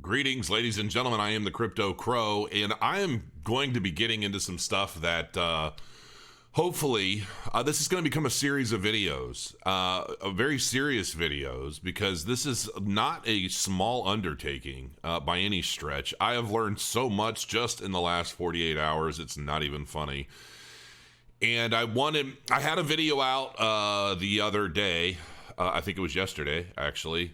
Greetings, ladies and gentlemen. I am the Crypto Crow, and I am going to be getting into some stuff that hopefully this is going to become a series of videos, very serious videos, because this is not a small undertaking by any stretch. I have learned so much just in the last 48 hours. It's not even funny. And I had a video out the other day. I think it was yesterday, actually.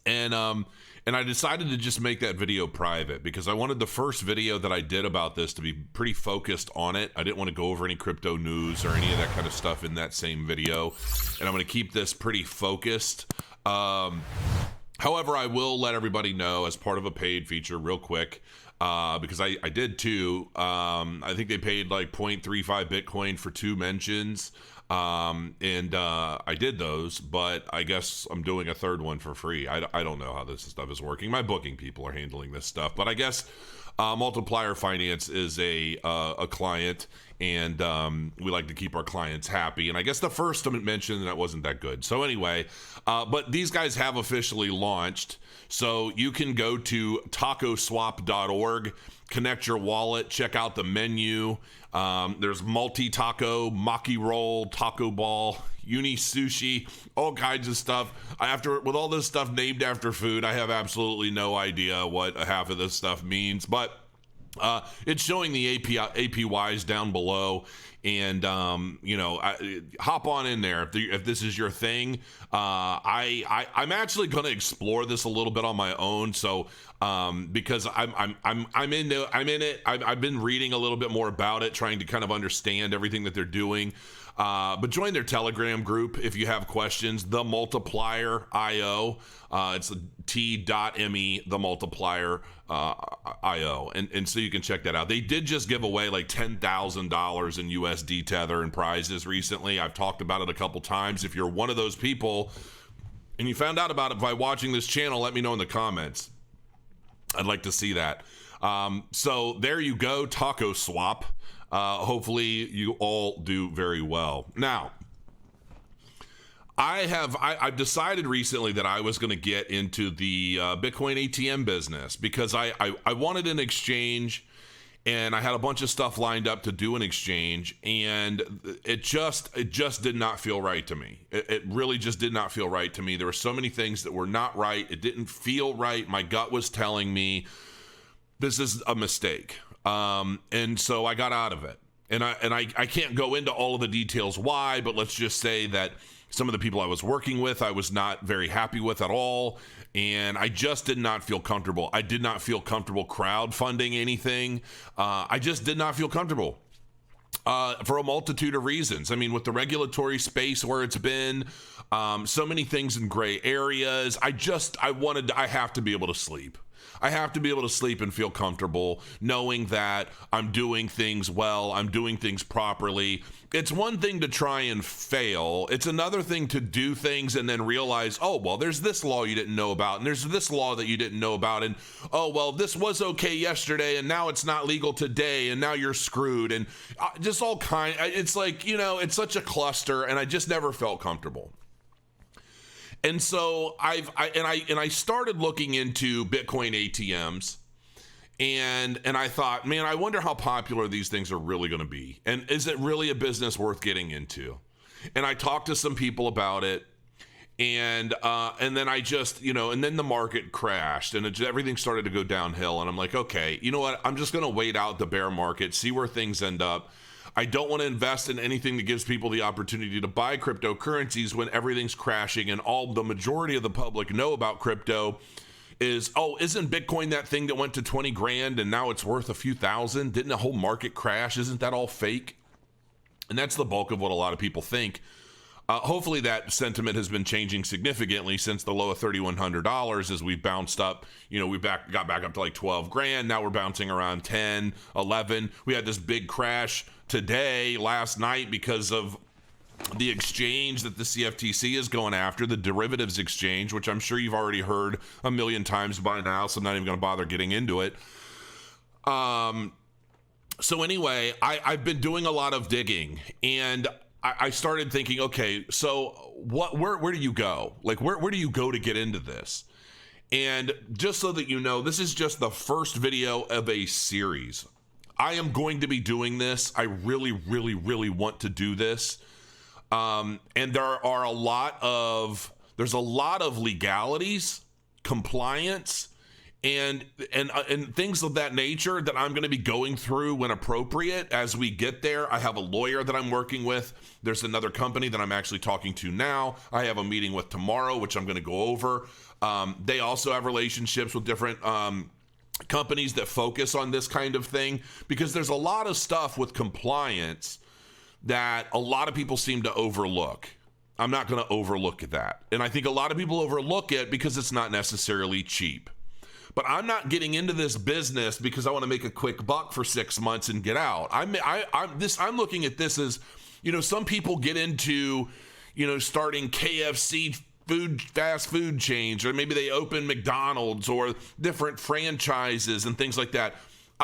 And I decided to just make that video private because I wanted the first video that I did about this to be pretty focused on it. I didn't want to go over any crypto news or any of that kind of stuff in that same video. And I'm going to keep this pretty focused. However, I will let everybody know as part of a paid feature real quick, because I did too. I think they paid like 0.35 Bitcoin for 2 mentions. I did those, but I guess I'm doing a third one for free. I don't know how this stuff is working. My booking people are handling this stuff, but I guess Multiplier Finance is a client, and we like to keep our clients happy. And I guess the first mention that wasn't that good. So anyway, but these guys have officially launched. So you can go to tacoswap.org, connect your wallet, check out the menu. There's multi-taco, maki roll, taco ball, uni sushi, all kinds of stuff. With all this stuff named after food, I have absolutely no idea what half of this stuff means, but it's showing the APYs down below. And, hop on in there if this is your thing. I'm actually going to explore this a little bit on my own. So, because I'm in it. I've been reading a little bit more about it, trying to kind of understand everything that they're doing. But join their Telegram group if you have questions. The Multiplier IO. It's t.me, the Multiplier IO. And so you can check that out. They did just give away like $10,000 in USD Tether and prizes recently. I've talked about it a couple times. If you're one of those people and you found out about it by watching this channel, let me know in the comments. I'd like to see that. So there you go, Taco Swap. Hopefully you all do very well. Now, I've decided recently that I was going to get into the Bitcoin ATM business because I wanted an exchange, and I had a bunch of stuff lined up to do an exchange, and it just did not feel right to me. It really just did not feel right to me. There were so many things that were not right. It didn't feel right. My gut was telling me this is a mistake. And so I got out of it. And I can't go into all of the details why, but let's just say that some of the people I was working with, I was not very happy with at all. And I just did not feel comfortable. I did not feel comfortable crowdfunding anything. I just did not feel comfortable. For a multitude of reasons. I mean, with the regulatory space where it's been, so many things in gray areas, I have to be able to sleep. I have to be able to sleep and feel comfortable knowing that I'm doing things well, I'm doing things properly. It's one thing to try and fail. It's another thing to do things and then realize, oh, well, there's this law you didn't know about, and there's this law that you didn't know about, and oh, well, this was okay yesterday, and now it's not legal today, and now you're screwed, and just all kind. It's like, it's such a cluster, and I just never felt comfortable. And so I started looking into Bitcoin ATMs, and I thought, man, I wonder how popular these things are really going to be, and is it really a business worth getting into? And I talked to some people about it, and then I just, and then the market crashed, and everything started to go downhill, and I'm like, okay, you know what? I'm just going to wait out the bear market, see where things end up. I don't want to invest in anything that gives people the opportunity to buy cryptocurrencies when everything's crashing and all the majority of the public know about crypto is, oh, isn't Bitcoin that thing that went to 20 grand and now it's worth a few thousand? Didn't the whole market crash? Isn't that all fake? And that's the bulk of what a lot of people think. Hopefully that sentiment has been changing significantly since the low of $3,100 as we bounced up. We got back up to like 12 grand. Now we're bouncing around 10, 11. We had this big crash last night because of the exchange that the CFTC is going after, the derivatives exchange, which I'm sure you've already heard a million times by now, so I'm not even going to bother getting into it. So anyway, I've been doing a lot of digging, and I started thinking, okay, so where do you go? Like, where do you go to get into this? And just so that you know, this is just the first video of a series. I am going to be doing this. I really, really, really want to do this. And there's a lot of legalities, compliance, and things of that nature that I'm going to be going through when appropriate as we get there. I have a lawyer that I'm working with. There's another company that I'm actually talking to now. I have a meeting with tomorrow, which I'm going to go over. They also have relationships with different companies that focus on this kind of thing, because there's a lot of stuff with compliance that a lot of people seem to overlook. I'm not going to overlook that. And I think a lot of people overlook it because it's not necessarily cheap. But I'm not getting into this business because I want to make a quick buck for 6 months and get out. I'm looking at this as, some people get into, starting KFC fast food chains, or maybe they open McDonald's or different franchises and things like that.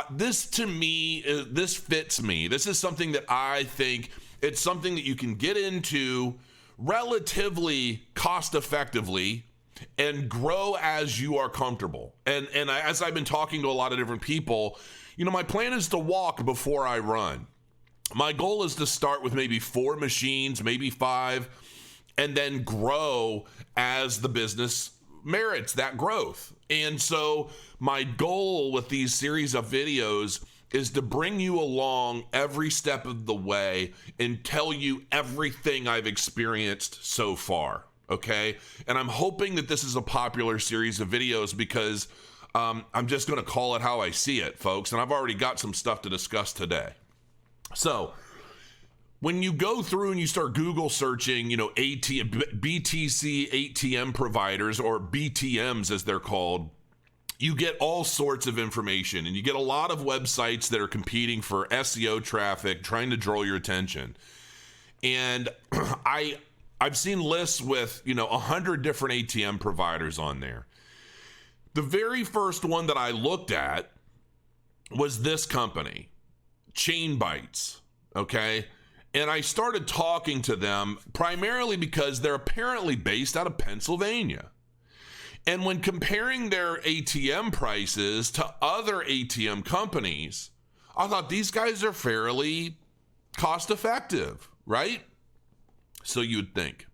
This, to me, this fits me. This is something that I think it's something that you can get into relatively cost effectively and grow as you are comfortable. And as I've been talking to a lot of different people, my plan is to walk before I run. My goal is to start with maybe 4 machines, maybe 5, and then grow as the business merits that growth. And so my goal with these series of videos is to bring you along every step of the way and tell you everything I've experienced so far, okay? And I'm hoping that this is a popular series of videos because I'm just going to call it how I see it, folks. And I've already got some stuff to discuss today. So when you go through and you start Google searching, BTC ATM providers, or BTMs as they're called, you get all sorts of information, and you get a lot of websites that are competing for SEO traffic, trying to draw your attention. And I've seen lists with, 100 different ATM providers on there. The very first one that I looked at was this company, Chain Bytes, okay? And I started talking to them primarily because they're apparently based out of Pennsylvania. And when comparing their ATM prices to other ATM companies, I thought these guys are fairly cost effective, right? So you'd think.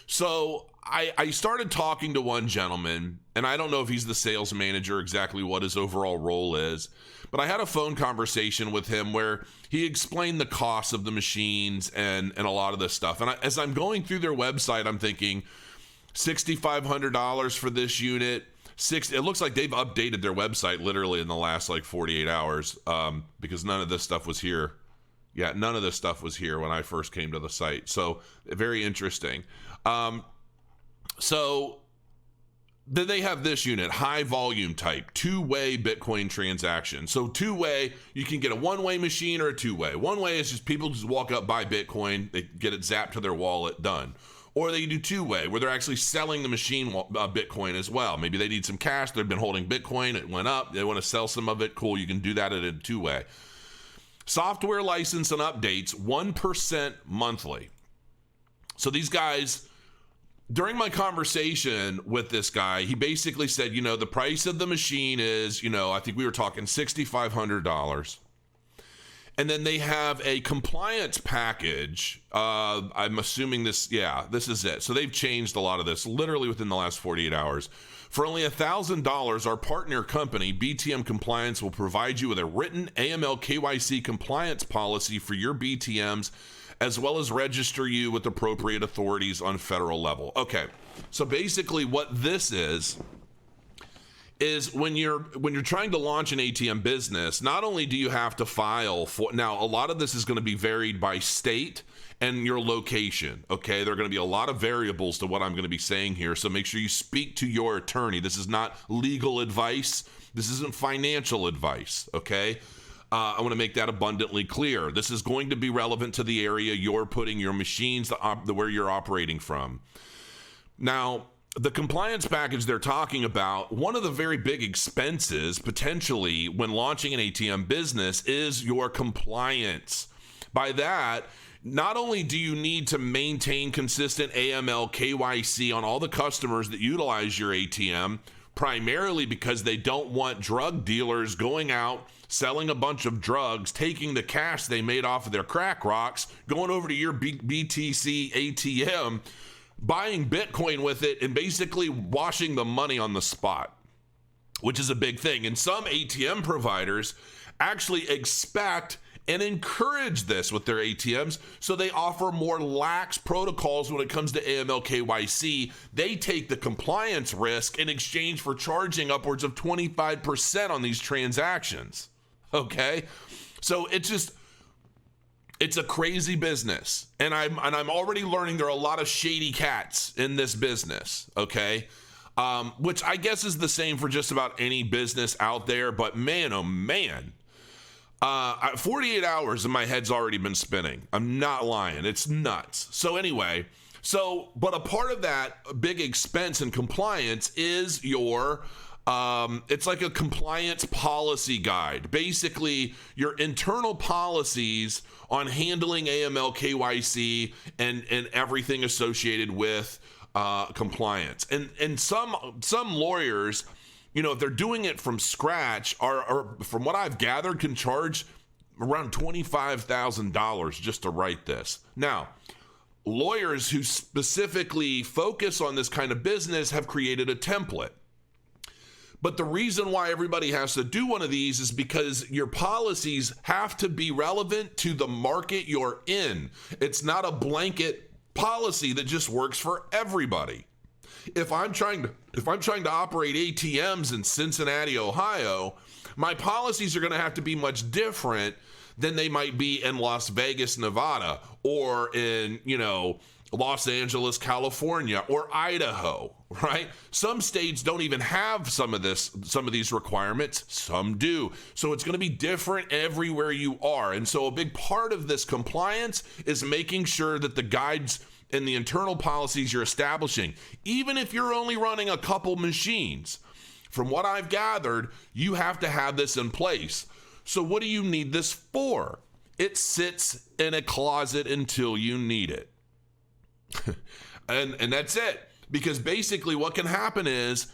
So I started talking to one gentleman, and I don't know if he's the sales manager, exactly what his overall role is, but I had a phone conversation with him where he explained the cost of the machines and a lot of this stuff. And as I'm going through their website, I'm thinking $6,500 for this unit. It looks like they've updated their website literally in the last 48 hours because none of this stuff was here. Yeah, none of this stuff was here when I first came to the site. So very interesting. So then they have this unit, high volume type, 2-way Bitcoin transaction. So 2-way, you can get a 1-way machine or a 2-way. 1-way is just people just walk up, buy Bitcoin, they get it zapped to their wallet, done. Or they do 2-way, where they're actually selling the machine Bitcoin as well. Maybe they need some cash, they've been holding Bitcoin, it went up, they want to sell some of it, cool, you can do that at a 2-way. Software license and updates, 1% monthly. So these guys, during my conversation with this guy, he basically said, the price of the machine is, I think we were talking $6,500. And then they have a compliance package. I'm assuming this is it. So they've changed a lot of this literally within the last 48 hours. For only $1,000, our partner company, BTM Compliance, will provide you with a written AML KYC compliance policy for your BTMs, as well as register you with appropriate authorities on federal level. Okay, so basically what this is when you're trying to launch an ATM business, not only do you have to file for, now a lot of this is going to be varied by state and your location, okay? There are going to be a lot of variables to what I'm going to be saying here, so make sure you speak to your attorney. This is not legal advice. This isn't financial advice, okay? I want to make that abundantly clear. This is going to be relevant to the area you're putting your machines, where you're operating from. Now, the compliance package they're talking about, one of the very big expenses potentially when launching an ATM business is your compliance. By that, not only do you need to maintain consistent AML KYC on all the customers that utilize your ATM, primarily because they don't want drug dealers going out, selling a bunch of drugs, taking the cash they made off of their crack rocks, going over to your BTC ATM, buying Bitcoin with it, and basically washing the money on the spot, which is a big thing. And some ATM providers actually expect and encourage this with their ATMs, so they offer more lax protocols when it comes to AML KYC. They take the compliance risk in exchange for charging upwards of 25% on these transactions. Okay, so it's a crazy business, and I'm already learning there are a lot of shady cats in this business. Okay, which I guess is the same for just about any business out there. But man, oh man. 48 hours and my head's already been spinning. I'm not lying. It's nuts. So anyway, but a part of that big expense and compliance is your, it's like a compliance policy guide. Basically, your internal policies on handling AML, KYC, and everything associated with compliance. And some lawyers, you know, if they're doing it from scratch, are from what I've gathered, can charge around $25,000 just to write this. Now, lawyers who specifically focus on this kind of business have created a template. But the reason why everybody has to do one of these is because your policies have to be relevant to the market you're in. It's not a blanket policy that just works for everybody. If I'm trying to operate ATMs in Cincinnati, Ohio, my policies are going to have to be much different than they might be in Las Vegas, Nevada, or in, you know, Los Angeles, California, or Idaho, right? Some states don't even have some of these requirements. Some do. So it's going to be different everywhere you are. And so a big part of this compliance is making sure that the guides and the internal policies you're establishing, even if you're only running a couple machines, from what I've gathered, you have to have this in place. So what do you need this for? It sits in a closet until you need it. and that's it. Because basically what can happen is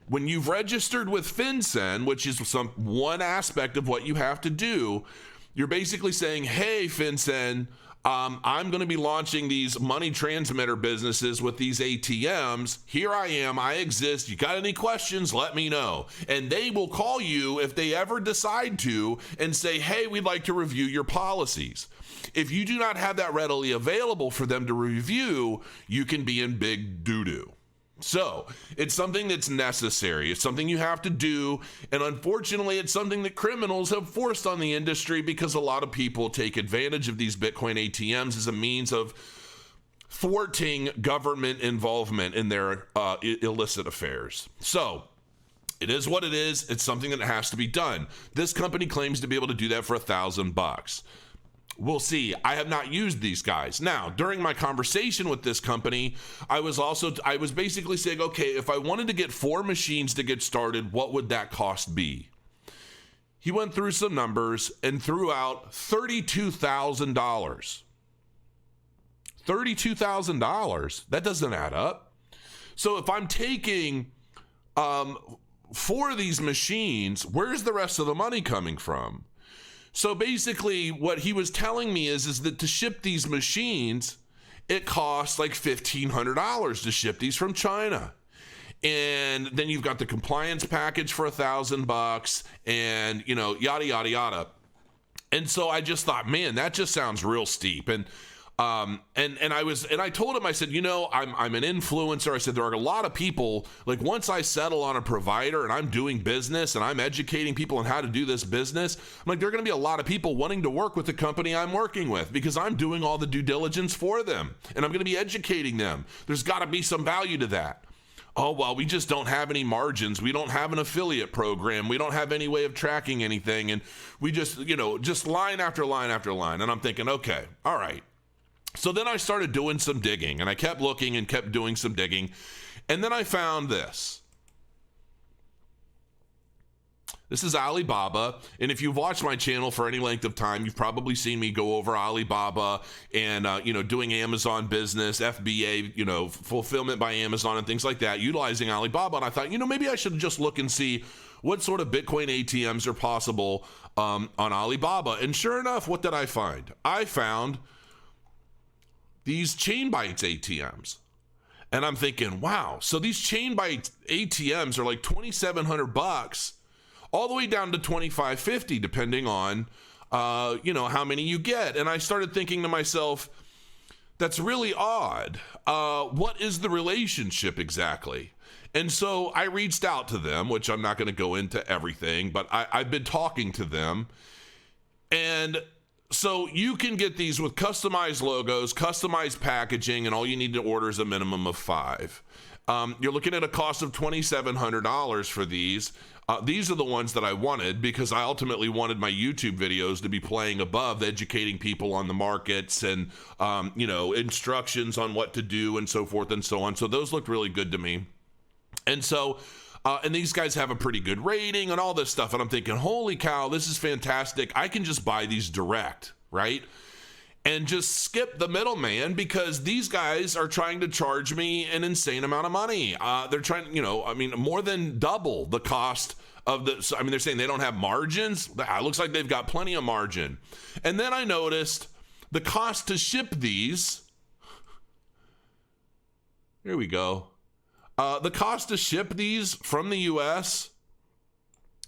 when you've registered with FinCEN, which is one aspect of what you have to do, you're basically saying, hey, FinCEN, I'm going to be launching these money transmitter businesses with these ATMs. Here I am. I exist. You got any questions? Let me know. And they will call you if they ever decide to and say, hey, we'd like to review your policies. If you do not have that readily available for them to review, you can be in big doo-doo. So it's something that's necessary. It's something you have to do. And unfortunately, it's something that criminals have forced on the industry because a lot of people take advantage of these Bitcoin ATMs as a means of thwarting government involvement in their illicit affairs. So it is what it is. It's something that has to be done. This company claims to be able to do that for $1,000. We'll see. I have not used these guys. Now, during my conversation with this company, I was basically saying, okay, if I wanted to get 4 machines to get started, what would that cost be? He went through some numbers and threw out $32,000. $32,000. That doesn't add up. So if I'm taking 4 of these machines, where's the rest of the money coming from? So basically what he was telling me is that to ship these machines, it costs like $1,500 to ship these from China. And then you've got the compliance package for $1,000 and, you know, yada, yada, yada. And so I just thought, man, that just sounds real steep. And I told him, I said, you know, I'm an influencer. I said, there are a lot of people, like once I settle on a provider and I'm doing business and I'm educating people on how to do this business, I'm like, there are going to be a lot of people wanting to work with the company I'm working with because I'm doing all the due diligence for them and I'm going to be educating them. There's got to be some value to that. Oh, well, we just don't have any margins. We don't have an affiliate program. We don't have any way of tracking anything. And we just, you know, just line after line after line. And I'm thinking, okay, all right. So then I started doing some digging and I kept looking and kept doing some digging. And then I found this. This is Alibaba. And if you've watched my channel for any length of time, you've probably seen me go over Alibaba and, doing Amazon business, FBA, fulfillment by Amazon and things like that, utilizing Alibaba. And I thought, maybe I should just look and see what sort of Bitcoin ATMs are possible on Alibaba. And sure enough, what did I find? I found these CoinBase ATMs. And I'm thinking, wow, so these CoinBase ATMs are like $2,700 all the way down to $2,550, depending on, how many you get. And I started thinking to myself, that's really odd. What is the relationship exactly? And so I reached out to them, which I'm not going to go into everything, but I've been talking to them. And so you can get these with customized logos, customized packaging, and all you need to order is a minimum of 5. You're looking at a cost of $2,700 for these. These are the ones that I wanted because I ultimately wanted my YouTube videos to be playing above, educating people on the markets and, instructions on what to do and so forth and so on. So those looked really good to me. And so, and these guys have a pretty good rating and all this stuff. And I'm thinking, holy cow, this is fantastic. I can just buy these direct, right? And just skip the middleman because these guys are trying to charge me an insane amount of money. They're trying, more than double the cost of they're saying they don't have margins. It looks like they've got plenty of margin. And then I noticed the cost to ship these. Here we go. The cost to ship these from the US,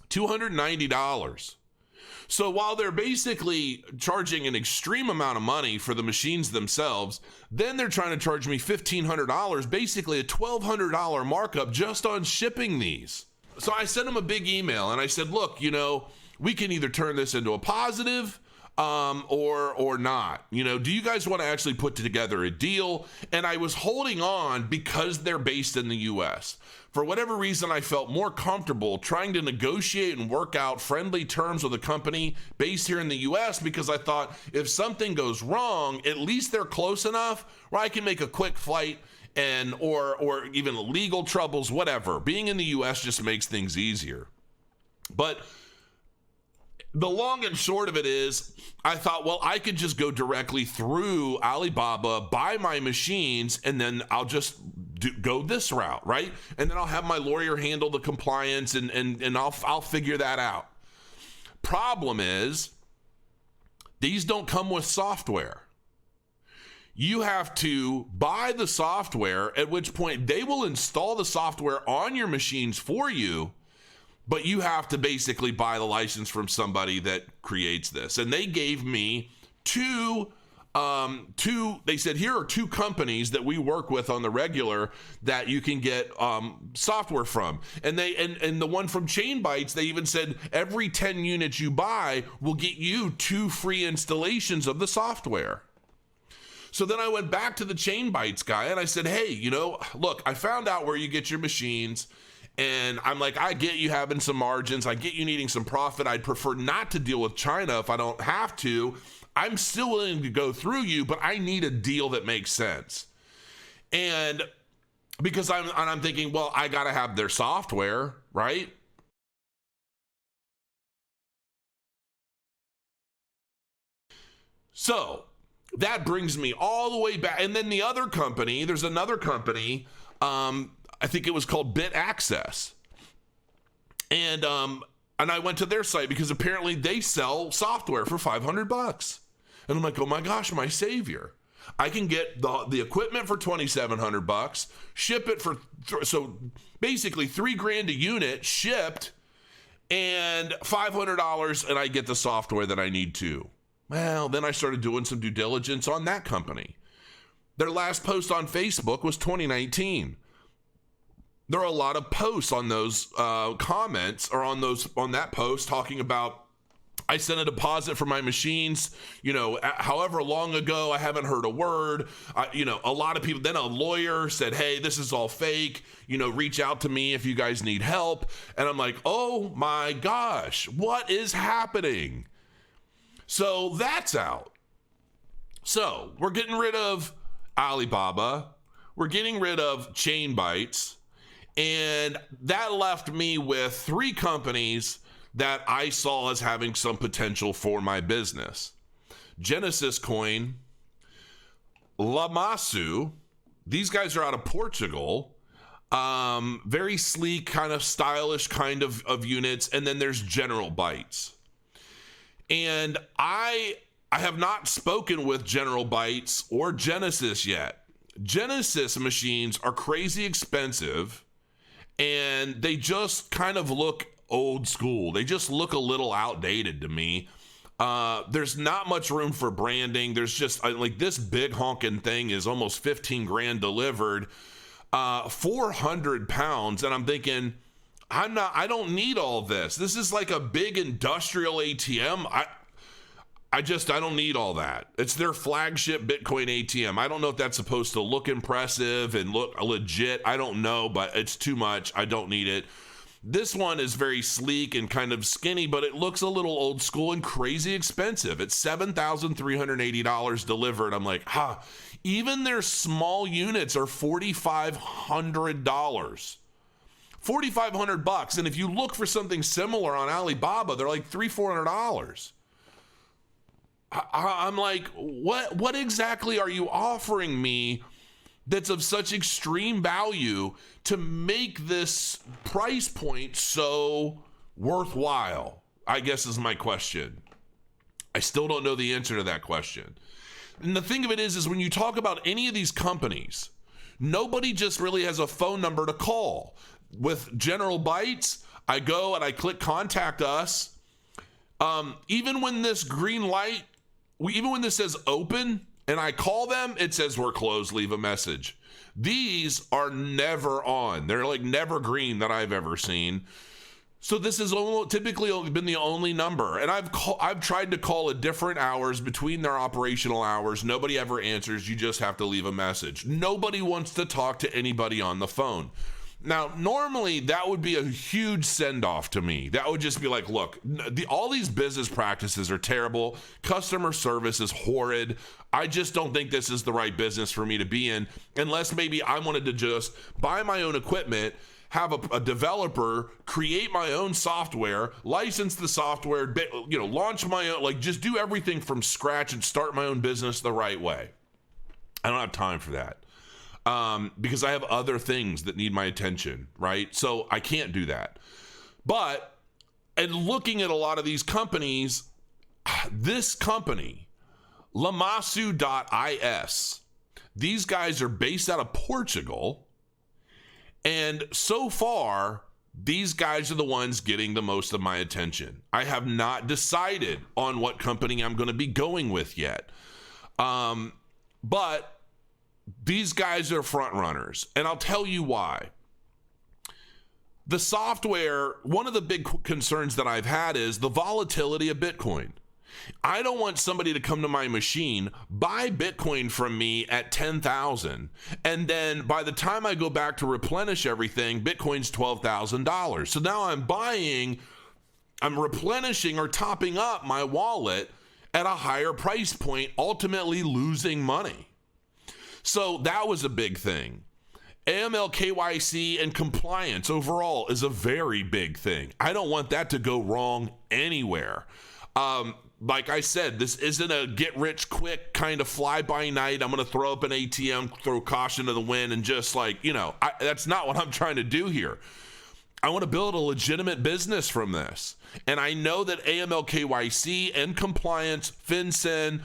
$290. So while they're basically charging an extreme amount of money for the machines themselves, then they're trying to charge me $1,500, basically a $1,200 markup just on shipping these. So I sent them a big email and I said, look, we can either turn this into a positive or not. Do you guys want to actually put together a deal? And I was holding on because they're based in the US. For whatever reason, I felt more comfortable trying to negotiate and work out friendly terms with a company based here in the US because I thought if something goes wrong, at least they're close enough where I can make a quick flight and or even legal troubles, whatever. Being in the US just makes things easier. But the long and short of it is, I thought, well, I could just go directly through Alibaba, buy my machines, and then I'll just go this route, right? And then I'll have my lawyer handle the compliance, and I'll figure that out. Problem is, these don't come with software. You have to buy the software, at which point they will install the software on your machines for you. But you have to basically buy the license from somebody that creates this. And they gave me two, they said, here are 2 companies that we work with on the regular that you can get software from. And the one from CoinBase, they even said every 10 units you buy will get you 2 free installations of the software. So then I went back to the CoinBase guy and I said, hey, look, I found out where you get your machines. And I'm like, I get you having some margins. I get you needing some profit. I'd prefer not to deal with China if I don't have to. I'm still willing to go through you, but I need a deal that makes sense. And because I'm thinking, well, I got to have their software, right? So that brings me all the way back. And then the other company, there's another company, I think it was called Bit Access. And I went to their site because apparently they sell software for $500. And I'm like, oh my gosh, my savior. I can get the equipment for $2,700, ship it for, so basically $3,000 a unit shipped and $500, and I get the software that I need too. Well, then I started doing some due diligence on that company. Their last post on Facebook was 2019. There are a lot of posts on those comments or on that post talking about, I sent a deposit for my machines, however long ago, I haven't heard a word. A lot of people, then a lawyer said, hey, this is all fake, reach out to me if you guys need help. And I'm like, oh my gosh, what is happening? So that's out. So we're getting rid of Alibaba. We're getting rid of CoinBase. And that left me with 3 companies that I saw as having some potential for my business. Genesis Coin, Lamasu, these guys are out of Portugal. Very sleek, kind of stylish kind of units. And then there's General Bytes. And I have not spoken with General Bytes or Genesis yet. Genesis machines are crazy expensive, and they just kind of look old school. They just look a little outdated to me. There's not much room for branding. There's just like this big honking thing is almost 15 grand delivered, 400 pounds. And I'm thinking, I don't need all this. This is like a big industrial ATM. I don't need all that. It's their flagship Bitcoin ATM. I don't know if that's supposed to look impressive and look legit. I don't know, but it's too much. I don't need it. This one is very sleek and kind of skinny, but it looks a little old school and crazy expensive. It's $7,380 delivered. I'm like, even their small units are $4,500. $4,500. And if you look for something similar on Alibaba, they're like $300-400. I'm like, what exactly are you offering me that's of such extreme value to make this price point so worthwhile? I guess is my question. I still don't know the answer to that question. And the thing of it is when you talk about any of these companies, nobody just really has a phone number to call. With General Bytes, I go and I click contact us. Even when this green light, even when this says open and I call them, it says we're closed, leave a message. These are never on. They're like never green that I've ever seen. So this has typically only been the only number. And I've tried to call at different hours between their operational hours. Nobody ever answers. You just have to leave a message. Nobody wants to talk to anybody on the phone. Now, normally that would be a huge send-off to me. That would just be like, look, all these business practices are terrible. Customer service is horrid. I just don't think this is the right business for me to be in, unless maybe I wanted to just buy my own equipment, have a developer create my own software, license the software, launch my own, like just do everything from scratch and start my own business the right way. I don't have time for that. Because I have other things that need my attention, right? So I can't do that. But, and looking at a lot of these companies, this company, Lamasu.is, these guys are based out of Portugal. And so far, these guys are the ones getting the most of my attention. I have not decided on what company I'm going to be going with yet. But these guys are front runners, and I'll tell you why. The software, one of the big concerns that I've had is the volatility of Bitcoin. I don't want somebody to come to my machine, buy Bitcoin from me at 10,000, and then by the time I go back to replenish everything, Bitcoin's $12,000. So now I'm replenishing or topping up my wallet at a higher price point, ultimately losing money. So that was a big thing. AML, KYC, and compliance overall is a very big thing. I don't want that to go wrong anywhere. Like I said, this isn't a get-rich-quick kind of fly-by-night. I'm going to throw up an ATM, throw caution to the wind, and just that's not what I'm trying to do here. I want to build a legitimate business from this. And I know that AML, KYC, and compliance, FinCEN,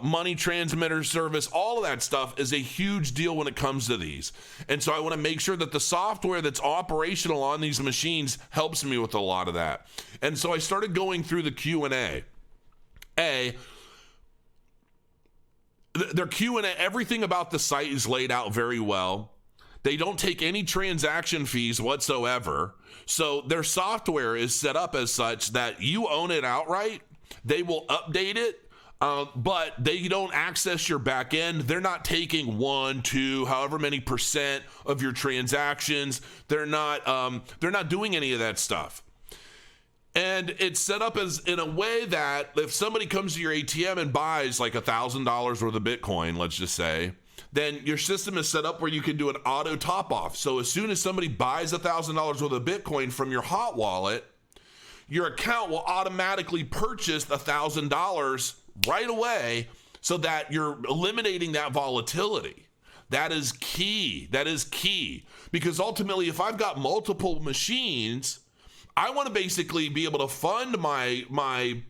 money transmitter service, all of that stuff is a huge deal when it comes to these. And so I want to make sure that the software that's operational on these machines helps me with a lot of that. And so I started going through the Q&A. Their Q&A, everything about the site is laid out very well. They don't take any transaction fees whatsoever. So their software is set up as such that you own it outright. They will update it, but they don't access your back end. They're not taking 1, 2, however many % of your transactions. They're not doing any of that stuff. And it's set up as in a way that if somebody comes to your ATM and buys like $1,000 worth of Bitcoin, let's just say, then your system is set up where you can do an auto top off. So as soon as somebody buys $1,000 worth of Bitcoin from your hot wallet, your account will automatically purchase $1,000 right away so that you're eliminating that volatility. That is key. That is key. Because ultimately, if I've got multiple machines, I want to basically be able to fund my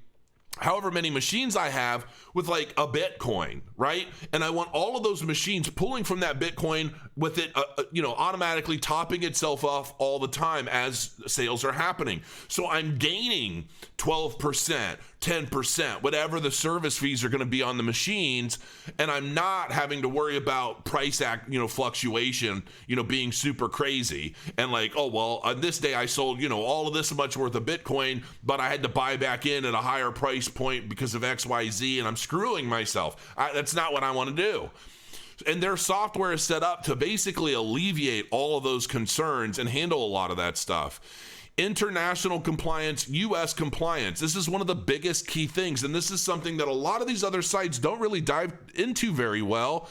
however many machines I have with like a Bitcoin, right? And I want all of those machines pulling from that Bitcoin with it, automatically topping itself off all the time as sales are happening. So I'm gaining 12%, 10%, whatever the service fees are going to be on the machines. And I'm not having to worry about price fluctuation, being super crazy. And like, oh, well, on this day I sold, all of this much worth of Bitcoin, but I had to buy back in at a higher price point because of XYZ, and I'm screwing myself. That's not what I want to do. And their software is set up to basically alleviate all of those concerns and handle a lot of that stuff. International compliance, US compliance. This is one of the biggest key things. And this is something that a lot of these other sites don't really dive into very well.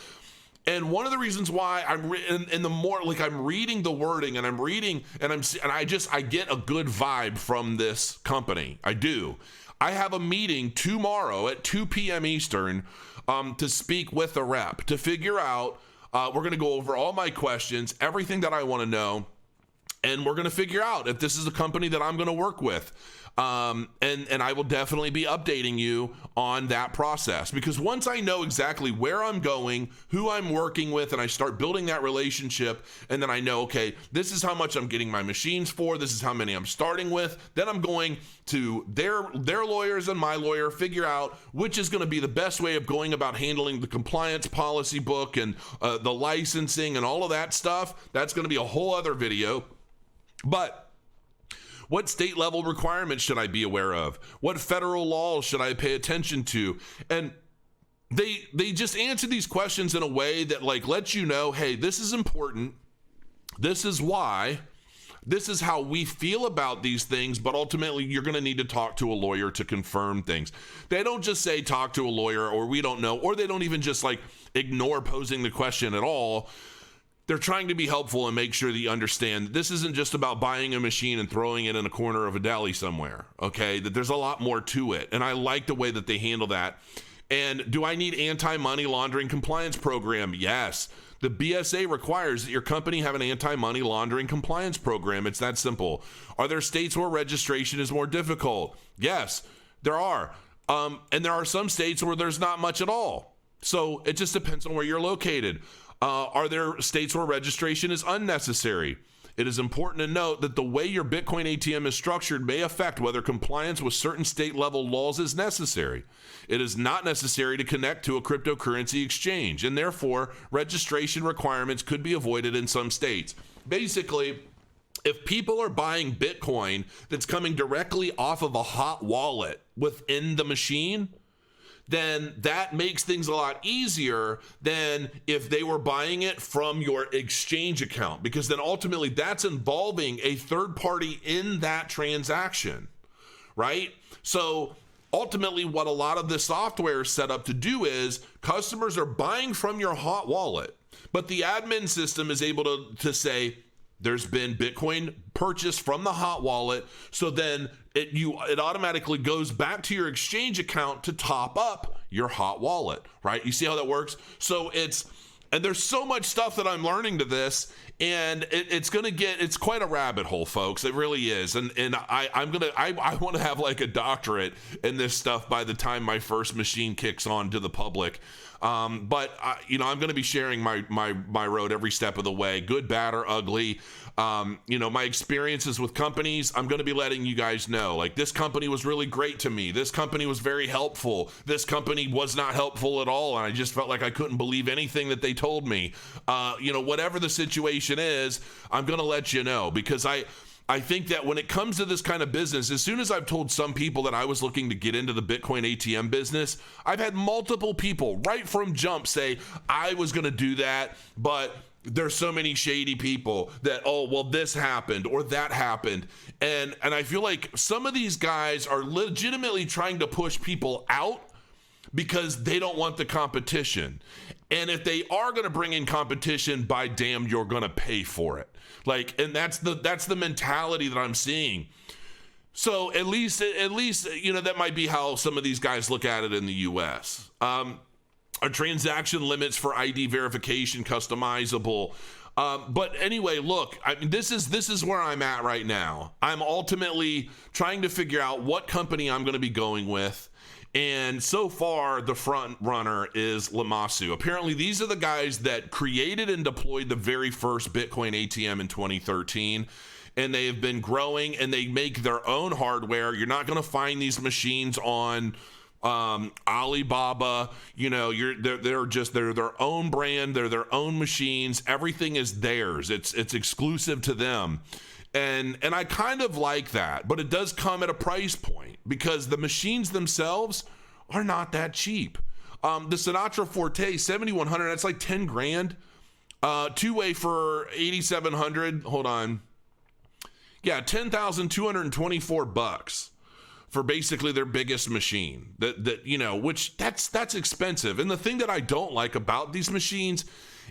And one of the reasons why I'm reading the wording and I'm reading and I get a good vibe from this company. I do. I have a meeting tomorrow at 2 p.m. Eastern to speak with a rep to figure out, we're going to go over all my questions, everything that I want to know, and we're going to figure out if this is a company that I'm going to work with. And I will definitely be updating you on that process, because once I know exactly where I'm going, who I'm working with, and I start building that relationship, and then I know, okay, this is how much I'm getting my machines for, this is how many I'm starting with, then I'm going to their lawyers and my lawyer, figure out which is going to be the best way of going about handling the compliance policy book and the licensing and all of that stuff. That's going to be a whole other video. But what state level requirements should I be aware of? What federal laws should I pay attention to? And they just answer these questions in a way that like lets you know, hey, this is important. This is why. This is how we feel about these things, but ultimately you're going to need to talk to a lawyer to confirm things. They don't just say talk to a lawyer, or we don't know, or they don't even just like ignore posing the question at all. They're trying to be helpful and make sure that you understand that this isn't just about buying a machine and throwing it in a corner of a deli somewhere, okay? That there's a lot more to it. And I like the way that they handle that. And do I need anti-money laundering compliance program? Yes. The BSA requires that your company have an anti-money laundering compliance program. It's that simple. Are there states where registration is more difficult? Yes, there are. And there are some states where there's not much at all. So it just depends on where you're located. Are there states where registration is unnecessary? It is important to note that the way your Bitcoin ATM is structured may affect whether compliance with certain state level laws is necessary. It is not necessary to connect to a cryptocurrency exchange, and therefore registration requirements could be avoided in some states. Basically, if people are buying Bitcoin that's coming directly off of a hot wallet within the machine, then that makes things a lot easier than if they were buying it from your exchange account, because then ultimately that's involving a third party in that transaction, right? So ultimately what a lot of this software is set up to do is customers are buying from your hot wallet, but the admin system is able to say, there's been Bitcoin purchased from the hot wallet, so then it automatically goes back to your exchange account to top up your hot wallet, right? You see how that works? So and there's so much stuff that I'm learning to this, and it's quite a rabbit hole, folks. It really is. And I want to have like a doctorate in this stuff by the time my first machine kicks on to the public. But I'm going to be sharing my road every step of the way, good, bad, or ugly. My experiences with companies, I'm going to be letting you guys know, like, this company was really great to me. This company was very helpful. This company was not helpful at all. And I just felt like I couldn't believe anything that they told me. Whatever the situation is, I'm going to let you know, because I think that when it comes to this kind of business, as soon as I've told some people that I was looking to get into the Bitcoin ATM business, I've had multiple people right from jump say, I was going to do that, but there's so many shady people that, oh, well, this happened or that happened. And I feel like some of these guys are legitimately trying to push people out because they don't want the competition. And if they are going to bring in competition, by damn, you're going to pay for it. Like, and that's the mentality that I'm seeing. So at least, that might be how some of these guys look at it in the US. Our transaction limits for ID verification customizable. But anyway, look, I mean, this is where I'm at right now. I'm ultimately trying to figure out what company I'm going to be going with. And so far, the front runner is Lamasu. Apparently, these are the guys that created and deployed the very first Bitcoin ATM in 2013. And they have been growing, and they make their own hardware. You're not going to find these machines on Alibaba. They're their own brand. They're their own machines. Everything is theirs. It's exclusive to them. And I kind of like that, but it does come at a price point because the machines themselves are not that cheap. The Sinatra Forte 7100, that's like 10 grand. Two-way for 8,700. Hold on. Yeah, $10,224 for basically their biggest machine. Which that's expensive. And the thing that I don't like about these machines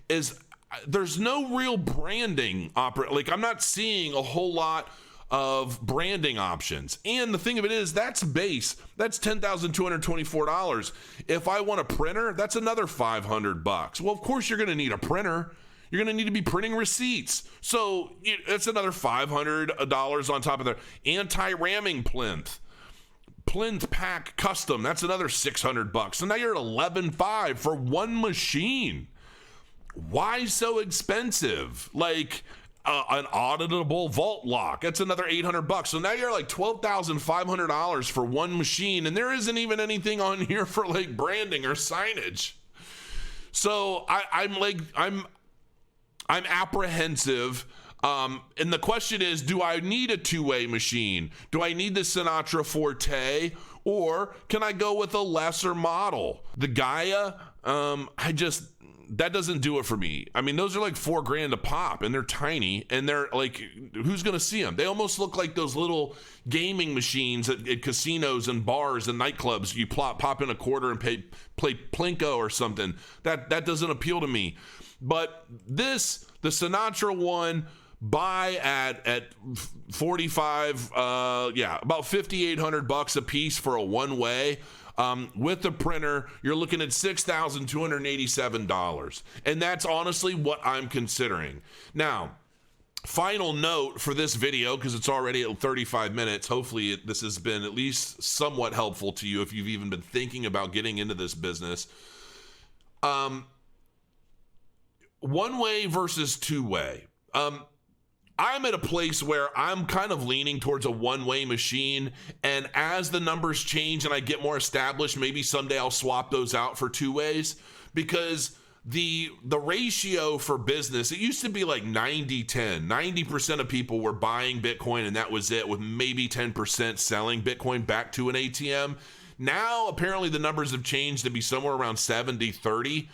is there's no real branding like I'm not seeing a whole lot of branding options. And the thing of it is, that's base. That's $10,224. If I want a printer, that's another $500. Well, of course you're going to need a printer. You're going to need to be printing receipts. So it's another $500 on top of their anti-ramming plinth pack custom. That's another $600. So now you're at $11,500 for one machine. Why so expensive? Like an auditable vault lock. That's another $800. So now you're like $12,500 for one machine, and there isn't even anything on here for like branding or signage. So I'm apprehensive. And the question is, do I need a two-way machine? Do I need the Sinatra Forte, or can I go with a lesser model? The Gaia, that doesn't do it for me. I mean, those are like $4,000 a pop, and they're tiny, and they're like, who's going to see them? They almost look like those little gaming machines at casinos and bars and nightclubs. You pop in a quarter and play Plinko or something. That doesn't appeal to me. But the Sinatra one, buy at 45, about $5,800 a piece for a one-way. With the printer, you're looking at $6,287. And that's honestly what I'm considering. Now, final note for this video, because it's already at 35 minutes. Hopefully this has been at least somewhat helpful to you if you've even been thinking about getting into this business. One-way versus two-way. I'm at a place where I'm kind of leaning towards a one-way machine, and as the numbers change and I get more established, maybe someday I'll swap those out for two ways, because the ratio for business, it used to be like 90-10. 90% of people were buying Bitcoin and that was it, with maybe 10% selling Bitcoin back to an ATM. Now, apparently the numbers have changed to be somewhere around 70-30.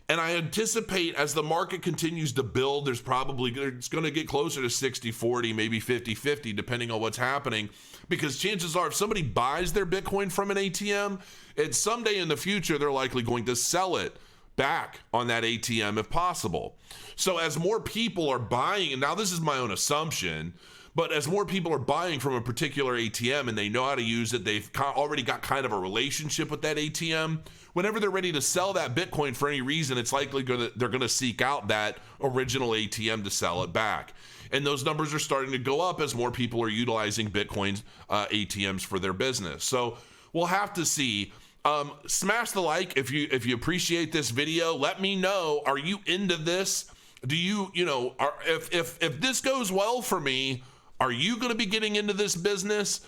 And I anticipate as the market continues to build, it's going to get closer to 60-40, maybe 50-50, depending on what's happening. Because chances are, if somebody buys their Bitcoin from an ATM, and someday in the future, they're likely going to sell it back on that ATM if possible. So as more people are buying, and now this is my own assumption, but as more people are buying from a particular ATM and they know how to use it, they've already got kind of a relationship with that ATM. Whenever they're ready to sell that Bitcoin for any reason, it's likely they're going to seek out that original ATM to sell it back. And those numbers are starting to go up as more people are utilizing Bitcoin's ATMs for their business. So we'll have to see. Smash the like if you appreciate this video. Let me know, are you into this? Do if this goes well for me, are you going to be getting into this business?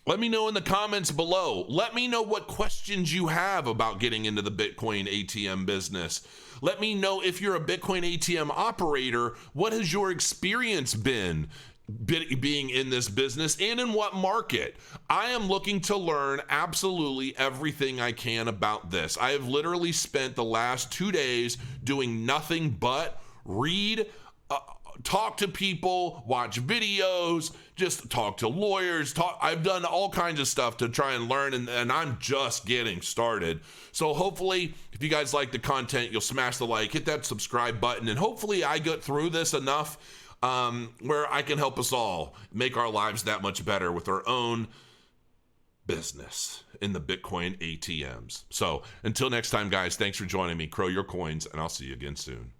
Let me know in the comments below. Let me know what questions you have about getting into the Bitcoin ATM business. Let me know if you're a Bitcoin ATM operator, what has your experience been being in this business and in what market? I am looking to learn absolutely everything I can about this. I have literally spent the last 2 days doing nothing but read, talk to people, watch videos, just talk to lawyers. I've done all kinds of stuff to try and learn, and I'm just getting started. So hopefully, if you guys like the content, you'll smash the like, hit that subscribe button, and hopefully I get through this enough where I can help us all make our lives that much better with our own business in the Bitcoin ATMs. So until next time, guys, thanks for joining me. Crow your coins, and I'll see you again soon.